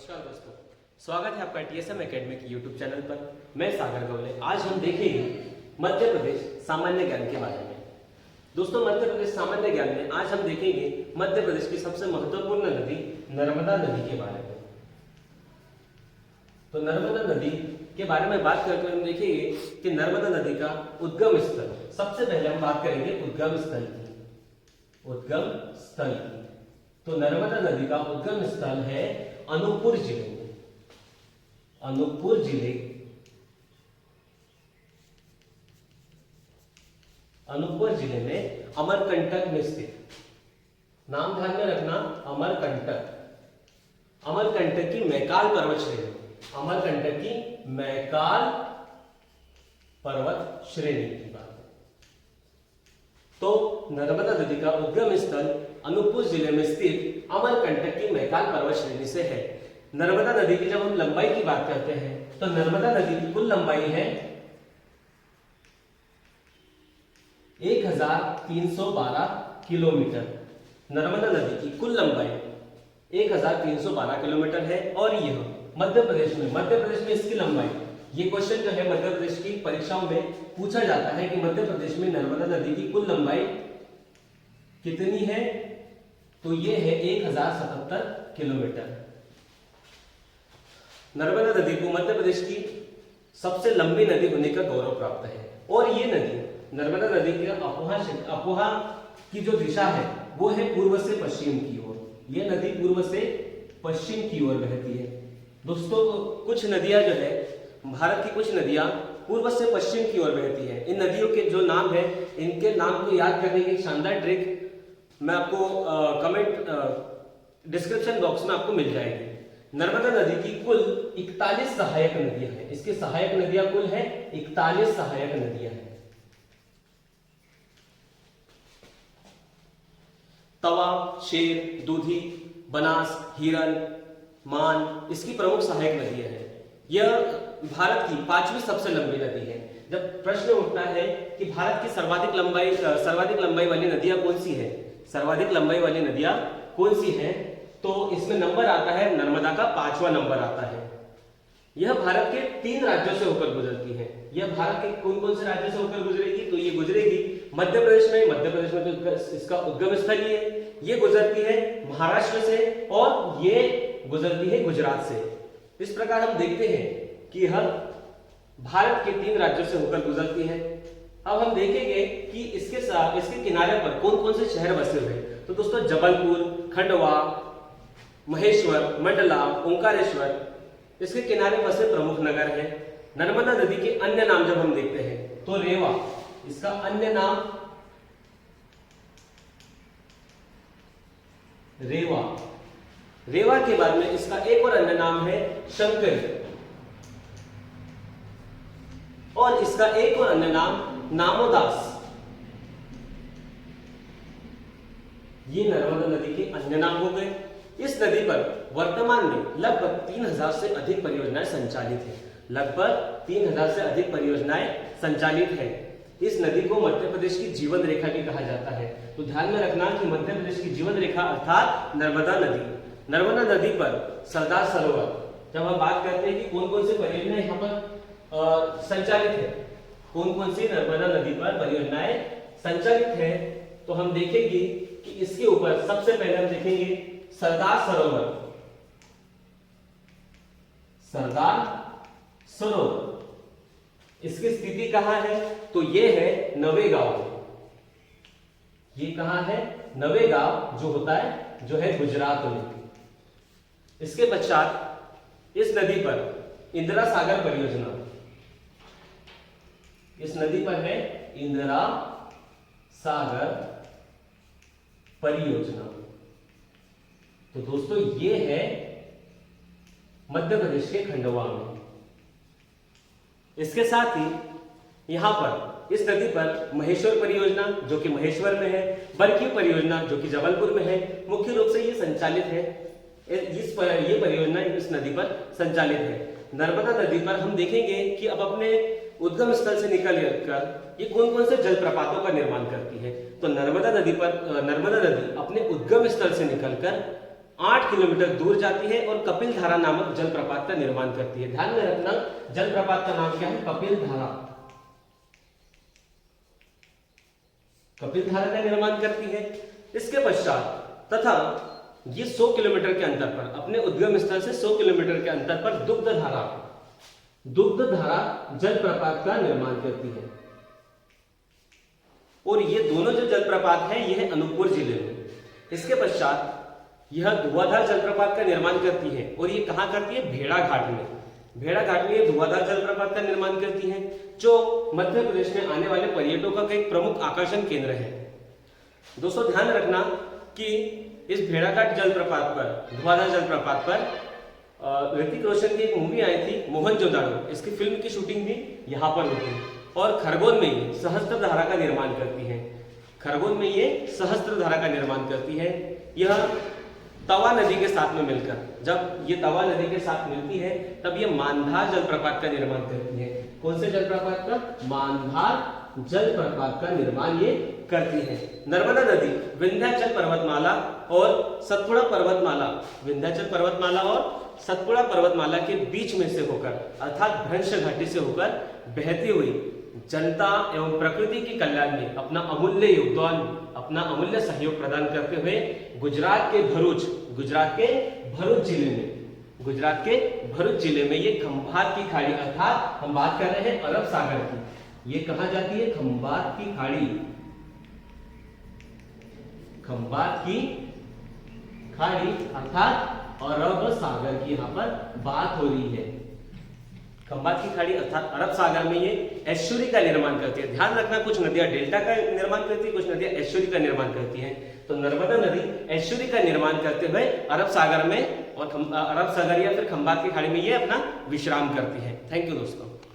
नमस्कार दोस्तों, स्वागत है आपका टीएसएम एकेडमी की यूट्यूब चैनल पर। मैं सागर गवले। आज हम देखेंगे मध्य प्रदेश सामान्य ज्ञान के बारे में। दोस्तों, मध्य प्रदेश सामान्य ज्ञान में आज हम देखेंगे मध्य प्रदेश की सबसे महत्वपूर्ण नदी नर्मदा नदी के बारे में। तो नर्मदा नदी के बारे में बात करते हुए हम देखेंगे कि नर्मदा नदी का उद्गम स्थल, सबसे पहले हम बात करेंगे उद्गम स्थल की। उद्गम स्थल की तो नर्मदा नदी का उद्गम स्थल है अनूपपुर जिले में। अनूपपुर जिले, अनूपपुर जिले में अमरकंटक में स्थित। नाम ध्यान में रखना, अमरकंटक। अमरकंटक की मैकाल पर्वत श्रेणी, अमरकंटक की मैकाल पर्वत श्रेणी की बात है। तो नर्मदा नदी का उद्गम स्थल अनूपपुर जिले में स्थित अमरकंटक की मैकाल पर्वत श्रेणी से है। नर्मदा नदी की जब हम लंबाई की बात करते हैं तो नर्मदा नदी की कुल लंबाई है 1312 किलोमीटर। नर्मदा नदी की कुल लंबाई 1312 किलोमीटर है और यह मध्य प्रदेश में इसकी लंबाई, ये क्वेश्चन जो है मध्य प्रदेश की परीक्षाओं में पूछा जाता है कि मध्य प्रदेश में नर्मदा नदी की कुल लंबाई कितनी है, तो ये है 1077 किलोमीटर। नर्मदा नदी को मध्य प्रदेश की सबसे लंबी नदी होने का गौरव प्राप्त है और ये नदी, नर्मदा नदी के अपोहा की जो दिशा है वो है पूर्व से पश्चिम की ओर। ये नदी पूर्व से पश्चिम की ओर बहती है। दोस्तों, कुछ नदियां जो है, भारत की कुछ नदियां पूर्व से पश्चिम की ओर बहती है। इन नदियों के जो नाम है, इनके नाम को याद करने की शानदार ट्रिक मैं आपको कमेंट डिस्क्रिप्शन बॉक्स में आपको मिल जाएगी। नर्मदा नदी की कुल 41 सहायक नदियां हैं। इसकी सहायक नदियां कुल है 41 सहायक नदियां हैं। तवा, शेर, दूधी, बनास, हिरन, मान इसकी प्रमुख सहायक नदियां हैं। यह भारत की 5वीं सबसे लंबी नदी है। जब प्रश्न उठता है कि भारत की सर्वाधिक लंबाई वाली नदियां कौन सी है, सर्वाधिक लंबाई वाली नदियां कौन सी हैं, तो इसमें नंबर आता है, नर्मदा का 5वां नंबर आता है। यह भारत के 3 राज्यों से होकर गुजरती है। यह भारत के कौन कौन से राज्यों से होकर गुजरेगी, तो ये गुजरेगी मध्य प्रदेश में तो इसका उद्गम स्थल ही है। ये गुजरती है महाराष्ट्र से और ये गुजरती है गुजरात से। इस प्रकार हम देखते हैं कि यह भारत के 3 राज्यों से होकर गुजरती है। अब हम देखेंगे कि इसके किनारे पर कौन कौन से शहर बसे हुए हैं। तो दोस्तों, जबलपुर, खंडवा, महेश्वर, मंडला, ओंकारेश्वर इसके किनारे बसे प्रमुख नगर हैं। नर्मदा नदी के अन्य नाम जब हम देखते हैं तो रेवा, इसका अन्य नाम रेवा। रेवा के बाद में इसका एक और अन्य नाम है शंकरी और इसका एक और अन्य नाम नामोदास। ये नर्मदा नदी के अन्य नाम हो गए। इस नदी पर वर्तमान में लगभग 3000 से अधिक परियोजनाएं संचालित हैं। लगभग 3000 से अधिक परियोजनाएं संचालित हैं। इस नदी को मध्य प्रदेश की जीवन रेखा भी कहा जाता है। तो ध्यान में रखना कि मध्य प्रदेश की जीवन रेखा अर्थात नर्मदा नदी। नर्मदा नदी पर सरदार सरोवर, जब हम बात करते हैं कि कौन कौन सी परियोजनाएं यहाँ पर संचालित है, कौन कौन सी नर्मदा नदी पर परियोजनाएं संचालित है, तो हम देखेंगे कि इसके ऊपर सबसे पहले हम देखेंगे सरदार सरोवर। सरदार सरोवर इसकी स्थिति कहां है, तो ये है नवेगांव। ये कहां है, नवेगांव जो होता है, जो है गुजरात में। इसके पश्चात इस नदी पर इंदिरा सागर परियोजना, इस नदी पर है इंदिरा सागर परियोजना। तो दोस्तों, ये है मध्य प्रदेश के खंडवा में। इसके साथ ही यहां पर इस नदी पर महेश्वर परियोजना जो कि महेश्वर में है, बरकी परियोजना जो कि जबलपुर में है। मुख्य रूप से ये संचालित है, ये परियोजना इस नदी पर संचालित है। नर्मदा नदी पर हम देखेंगे कि अब अपने उद्गम स्थल से निकलकर ये कौन कौन से जलप्रपातों का निर्माण करती है। तो नर्मदा नदी अपने उद्गम स्थल से निकलकर 8 किलोमीटर दूर जाती है और कपिल धारा नामक जलप्रपात का निर्माण करती है। ध्यान में रखना, जलप्रपात का नाम क्या है? कपिल धारा। कपिल धारा का निर्माण करती है। इसके पश्चात तथा ये 100 किलोमीटर के अंतर पर, अपने उद्गम स्थल से 100 किलोमीटर के अंतर पर दुग्ध धारा जलप्रपात का निर्माण करती है। और ये दोनों जो जलप्रपात है यह है अनूपपुर जिले में। इसके पश्चात यह धुआंधार जलप्रपात का निर्माण करती है और ये कहां करती है? भेड़ाघाट में। भेड़ाघाट में ये धुआंधार जलप्रपात का निर्माण करती है, जो मध्य प्रदेश में आने वाले पर्यटकों का एक प्रमुख आकर्षण केंद्र है। दोस्तों ध्यान रखना कि इस भेड़ाघाट जलप्रपात पर, धुआंधार जलप्रपात पर ऋतिक रोशन की एक मूवी आई थी मोहनजोदाड़ो, इसकी फिल्म की शूटिंग भी यहाँ पर हुई थी। और खरगोन में ये सहस्त्रधारा का निर्माण करती है। खरगोन में ये सहस्त्रधारा का निर्माण करती है। यह तवा नदी के साथ में मिलकर, जब ये तवा नदी के साथ मिलती है तब ये मानधार जलप्रपात का निर्माण करती है। कौन से जलप्रपात का? मानधार जलप्रपात का निर्माण ये करती है। नर्मदा नदी विंध्याचल पर्वतमाला और सतपुड़ा पर्वतमाला, विंध्याचल पर्वतमाला और सतपुड़ा पर्वतमाला के बीच में से होकर, अर्थात भ्रंश घाटी से होकर बहती हुई जनता एवं प्रकृति के कल्याण में अपना अमूल्य योगदान, अपना अमूल्य सहयोग प्रदान करते हुए गुजरात के भरूच जिले में ये खंभात की खाड़ी, अर्थात हम बात कर रहे हैं अरब सागर की, ये कहा जाती है? खंभात की खाड़ी। खंभात की खाड़ी अर्थात अरब सागर की यहाँ पर बात हो रही है। खंभात की खाड़ी अर्थात अरब सागर में ये एस्चुरी का निर्माण करती है। ध्यान रखना, कुछ नदियां डेल्टा का निर्माण करती है, कुछ नदियां एस्चुरी का निर्माण करती हैं। तो नर्मदा नदी एस्चुरी का निर्माण करते हुए अरब सागर में और अरब सागर या फिर खंभात की खाड़ी में ये अपना विश्राम करती है। थैंक यू दोस्तों।